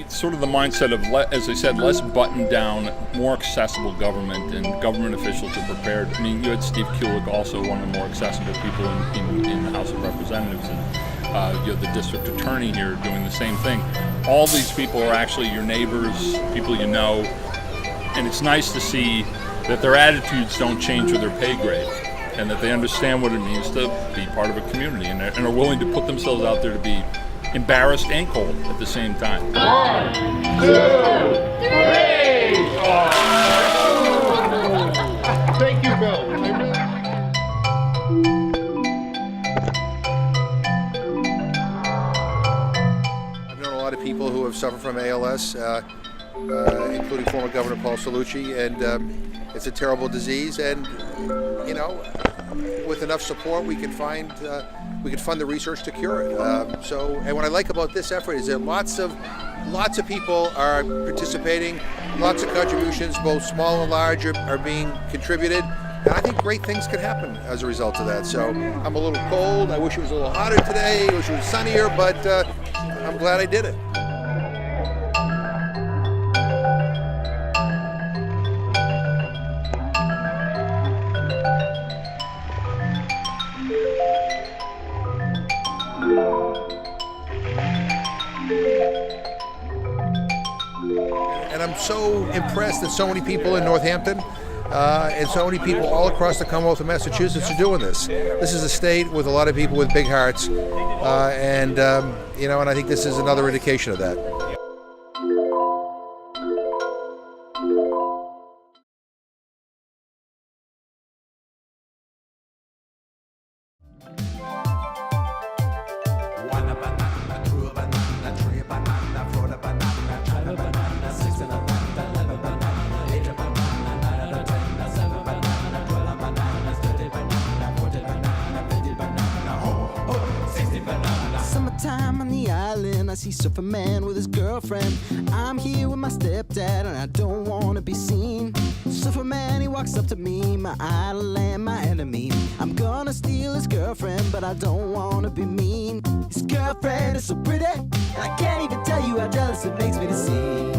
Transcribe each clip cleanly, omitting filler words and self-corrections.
sort of the mindset of, as I said, less buttoned down, more accessible government, and government officials are prepared. I mean, you had Steve Kulik, also one of the more accessible people in the House of Representatives, and you have the district attorney here doing the same thing. All these people are actually your neighbors, people you know, and it's nice to see that their attitudes don't change with their pay grade, and that they understand what it means to be part of a community, and are willing to put themselves out there to be embarrassed and cold at the same time. 1, 2, 3! Thank you, Bill. I've known a lot of people who have suffered from ALS, including former Governor Paul Cellucci, and it's a terrible disease, and you know, with enough support we can fund the research to cure it. And what I like about this effort is that lots of people are participating, lots of contributions, both small and large, are being contributed, and I think great things can happen as a result of that. So I'm a little cold. I wish it was a little hotter today. I wish it was sunnier, but I'm glad I did it. And I'm so impressed that so many people in Northampton and so many people all across the Commonwealth of Massachusetts are doing this. This is a state with a lot of people with big hearts, and I think this is another indication of that. Summertime on the island, I see Surfer Man with his girlfriend. I'm here with my stepdad and I don't wanna be seen. Surfer Man, he walks up to me, my idol and my enemy. I'm gonna steal his girlfriend, but I don't wanna be mean. His girlfriend is so pretty, and I can't even tell you how jealous it makes me to see.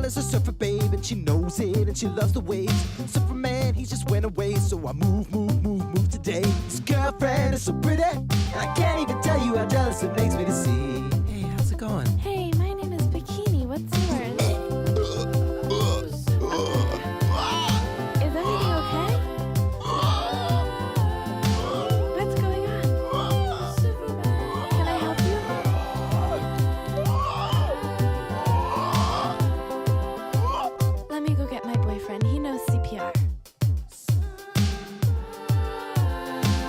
A surfer babe and she knows it and she loves the waves. Surfer man, he just went away, so I move today. His girlfriend is so pretty, and I can't even tell you how jealous it makes me to see. Hey, how's it going? Hey, my name is Bikini. What's yours? Is everything okay? What's going on? Can I help you? Let me go get my boyfriend. He knows CPR.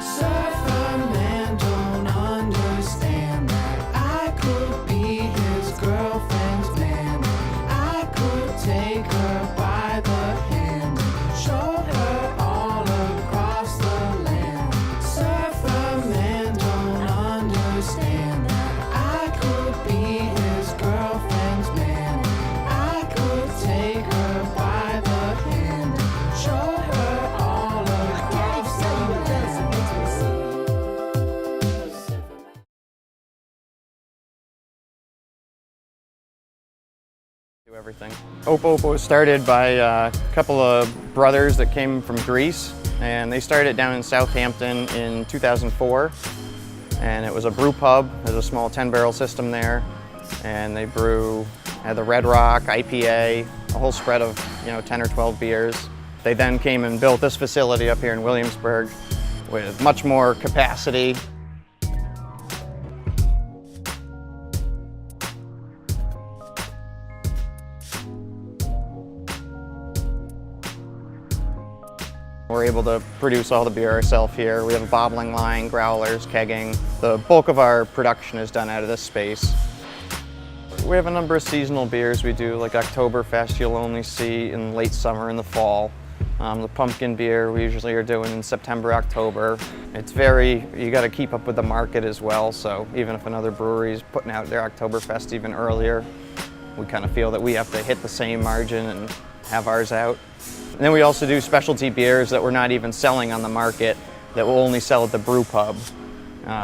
Surfer man don't understand that I could be his girlfriend's man. I could take her by the hand, show her all across the land. Surfer man don't understand that I could be his girlfriend's man. I could take her by the hand, show her all across the land. Do everything. Opo was started by a couple of brothers that came from Greece, and they started down in Southampton in 2004. And it was a brew pub. There's a small 10-barrel system there, and they had the Red Rock, IPA, a whole spread of 10 or 12 beers. They then came and built this facility up here in Williamsburg with much more capacity. We're able to produce all the beer ourselves here. We have a bottling line, growlers, kegging. The bulk of our production is done out of this space. We have a number of seasonal beers we do, like Oktoberfest you'll only see in late summer and the fall. The pumpkin beer we usually are doing in September, October. It's you got to keep up with the market as well, so even if another brewery is putting out their Oktoberfest even earlier, we kind of feel that we have to hit the same margin and have ours out. And then we also do specialty beers that we're not even selling on the market, that we'll only sell at the brew pub.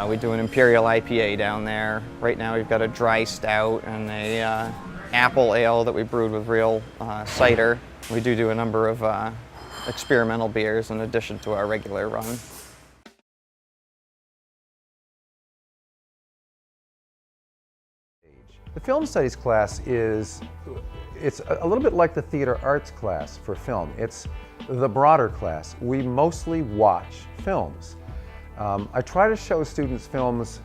We do an Imperial IPA down there. Right now we've got a dry stout and a apple ale that we brewed with real cider. We do a number of experimental beers in addition to our regular run. The film studies class it's a little bit like the theater arts class for film. It's the broader class. We mostly watch films. I try to show students films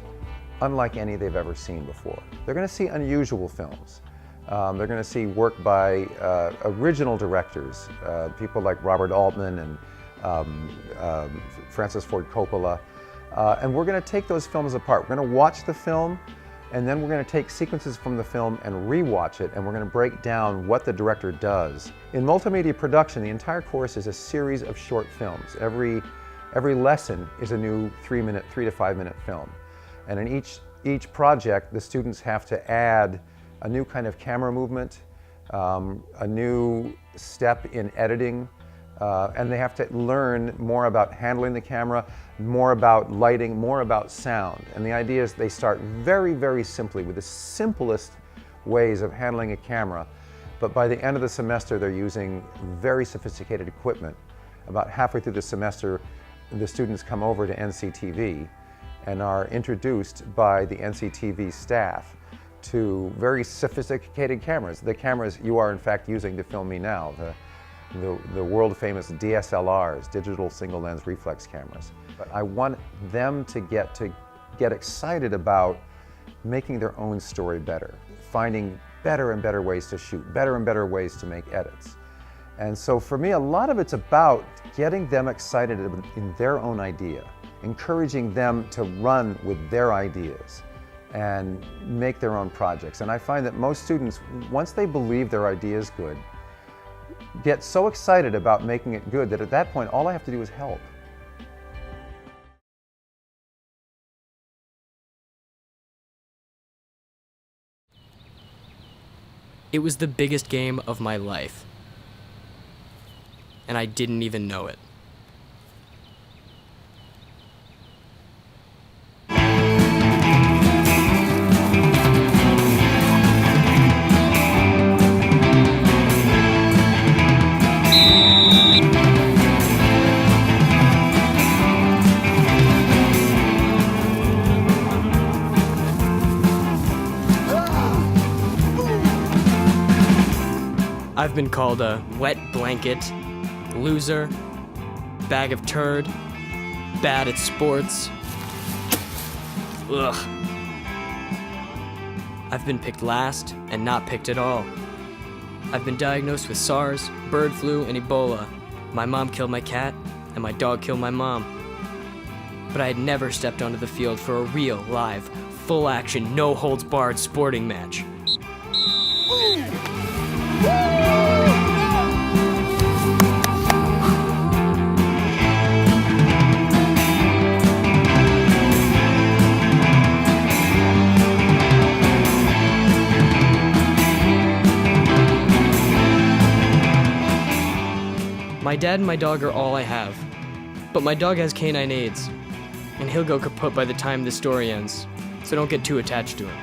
unlike any they've ever seen before. They're going to see unusual films. They're going to see work by original directors, people like Robert Altman and Francis Ford Coppola. And we're going to take those films apart. We're going to watch the film, and then we're going to take sequences from the film and rewatch it, and we're going to break down what the director does. In multimedia production, the entire course is a series of short films. Every lesson is a new 3 to 5 minute film. And in each project, the students have to add a new kind of camera movement, a new step in editing, and they have to learn more about handling the camera, more about lighting, more about sound. And the idea is they start very, very simply with the simplest ways of handling a camera, but by the end of the semester they're using very sophisticated equipment. About halfway through the semester, the students come over to NCTV and are introduced by the NCTV staff to very sophisticated cameras. The cameras you are in fact using to film me now, the world famous DSLRs, digital single lens reflex cameras. But I want them to get excited about making their own story better, finding better and better ways to shoot, better and better ways to make edits. And so for me, a lot of it's about getting them excited in their own idea, encouraging them to run with their ideas and make their own projects. And I find that most students, once they believe their idea is good, get so excited about making it good that at that point, all I have to do is help. It was the biggest game of my life, and I didn't even know it. I've been called a wet blanket, loser, bag of turd, bad at sports. Ugh. I've been picked last and not picked at all. I've been diagnosed with SARS, bird flu, and Ebola. My mom killed my cat, and my dog killed my mom. But I had never stepped onto the field for a real, live, full-action, no-holds-barred sporting match. My dad and my dog are all I have, but my dog has canine AIDS, and he'll go kaput by the time this story ends, so don't get too attached to him.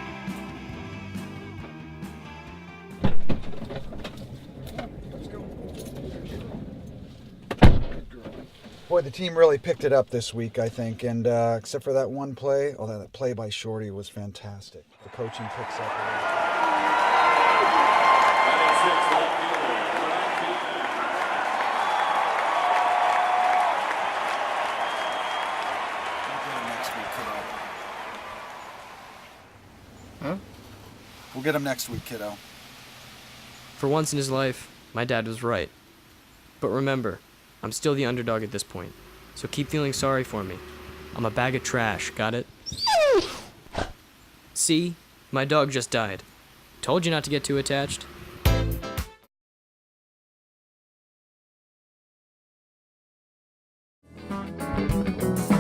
Boy, the team really picked it up this week, I think, and except for that one play, although that play by Shorty was fantastic. The coaching picks up. We'll get him next week, kiddo. For once in his life, my dad was right. But remember, I'm still the underdog at this point, so keep feeling sorry for me. I'm a bag of trash, got it? See? My dog just died. Told you not to get too attached.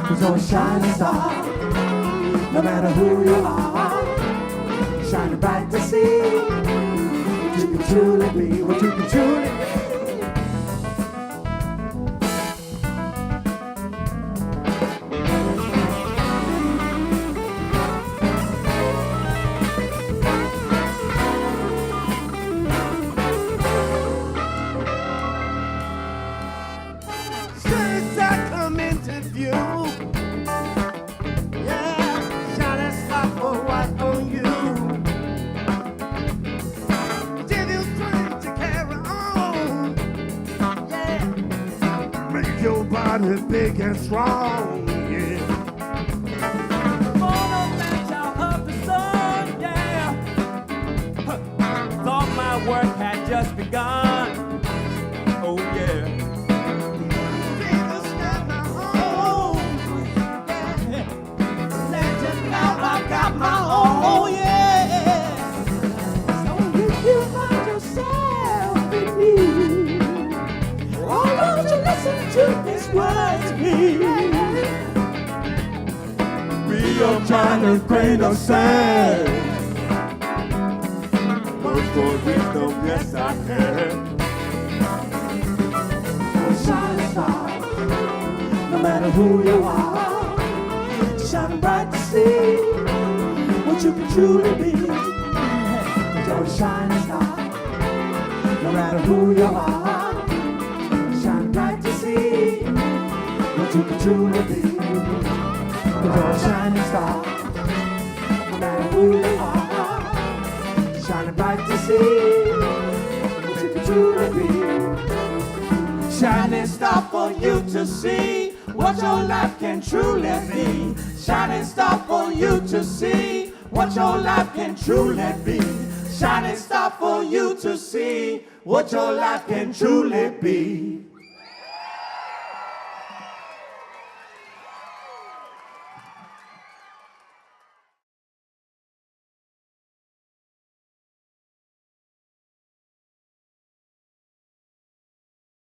There's always shining star, no matter who you are, shining bright to see what you can truly be, what you can truly be. Since I come into view, yeah, shining spotlight on you. Give you strength to carry on, yeah. Make your body big and strong, yeah. Born on that child of the sun, yeah. Thought my work had just begun, oh yeah. Oh yeah. So if you find yourself in need, oh, won't you listen to these words, please? Be a giant grain of sand. Words for wisdom, yes I can. Shine star, no matter who you are, shine bright to see what you can truly be. You're a shining star, no matter who you are. Shine bright to see what you can truly be. You're a shining star, no matter who you are. Shining bright to see what you can truly be. Shining star for you to see what your life can truly be. Shining star for you to see what your life can truly be. Shining star for you to see what your life can truly be.